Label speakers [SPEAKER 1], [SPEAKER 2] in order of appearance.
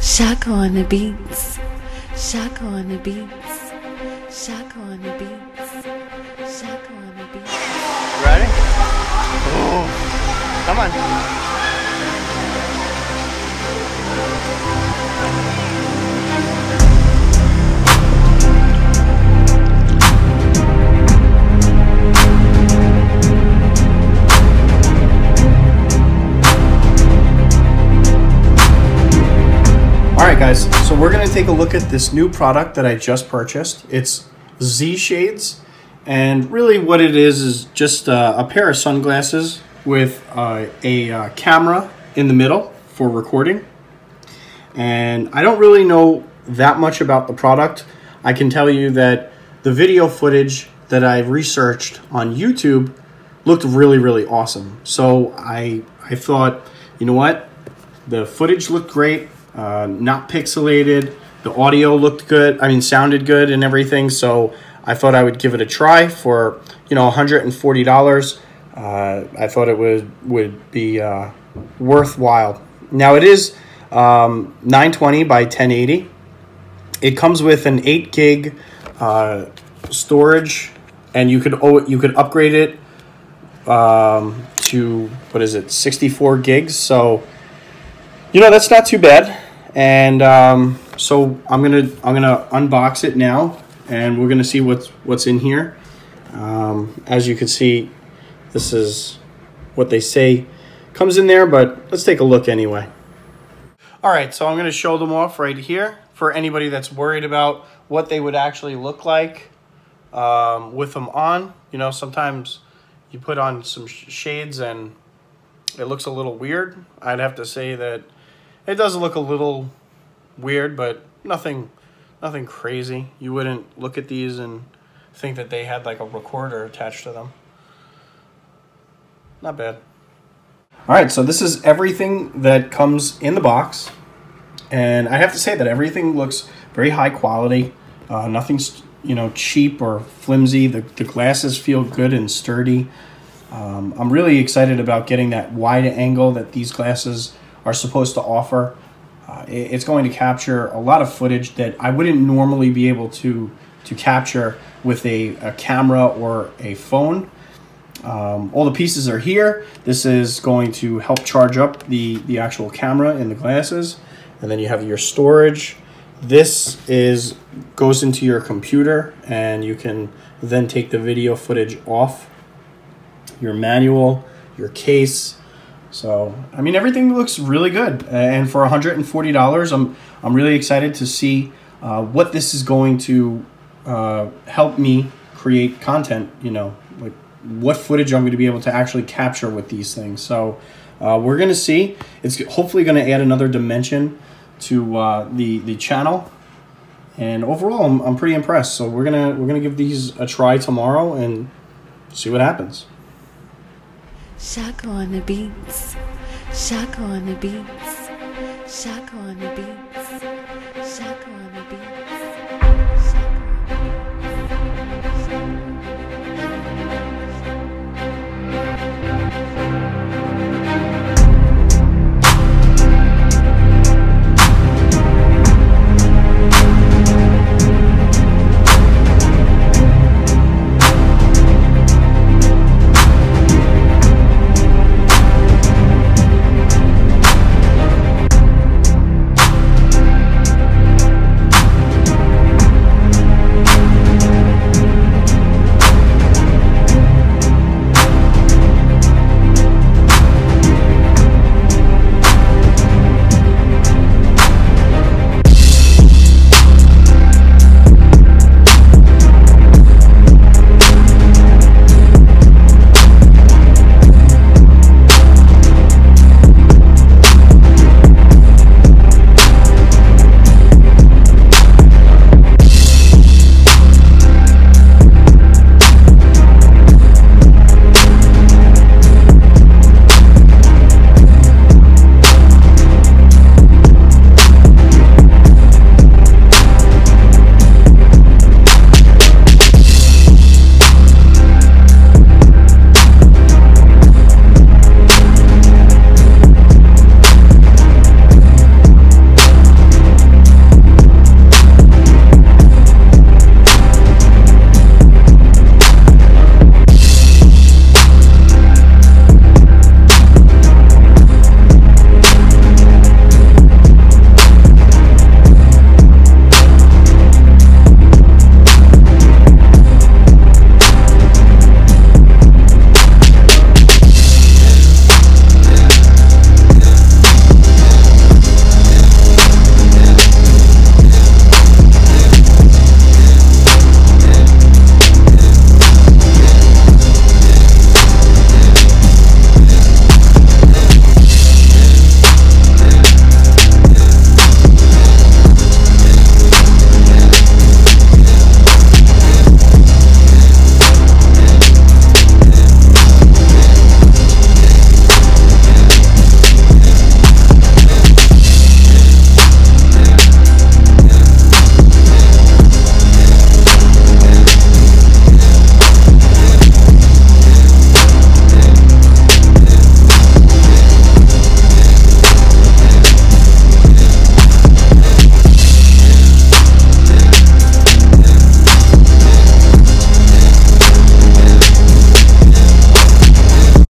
[SPEAKER 1] Shaka on the beats. Shaka on the beats. Shaka on the beats. Shaka on the beats.
[SPEAKER 2] Ready? Oh, come on. Alright guys, so we're going to take a look at this new product that I just purchased. It's zShades, and really what it is just a pair of sunglasses with a camera in the middle for recording. And I don't really know that much about the product. I can tell you that the video footage that I researched on YouTube looked really, really awesome. So I thought, you know what, the footage looked great. Not pixelated, the audio looked good, sounded good and everything, so I thought I would give it a try for, $140. I thought it would be worthwhile. Now it is 920 by 1080. It comes with an 8 gig storage, and you could upgrade it to, what is it, 64 gigs, so that's not too bad. And so I'm gonna unbox it now, and we're gonna see what's in here. As you can see, this is what they say comes in there, but let's take a look anyway. All right, so I'm gonna show them off right here for anybody that's worried about what they would actually look like with them on. Sometimes you put on some shades and it looks a little weird. I'd have to say that it does look a little weird, but nothing crazy. You wouldn't look at these and think that they had like a recorder attached to them. Not bad. All right, so this is everything that comes in the box. And I have to say that everything looks very high quality. Nothing's, cheap or flimsy. The glasses feel good and sturdy. I'm really excited about getting that wide angle that these glasses are supposed to offer. It's going to capture a lot of footage that I wouldn't normally be able to capture with a camera or a phone. All the pieces are here. This is going to help charge up the actual camera in the glasses. And then you have your storage. This goes into your computer, and you can then take the video footage off. Your manual, your case. So, everything looks really good, and for $140, I'm really excited to see what this is going to help me create content, like what footage I'm going to be able to actually capture with these things. So, we're going to see. It's hopefully going to add another dimension to the channel, and overall, I'm pretty impressed. So, we're gonna give these a try tomorrow and see what happens.
[SPEAKER 1] Shaka on the beats. Shaka on the beats. Shaka on the beats. Shaka on the beats.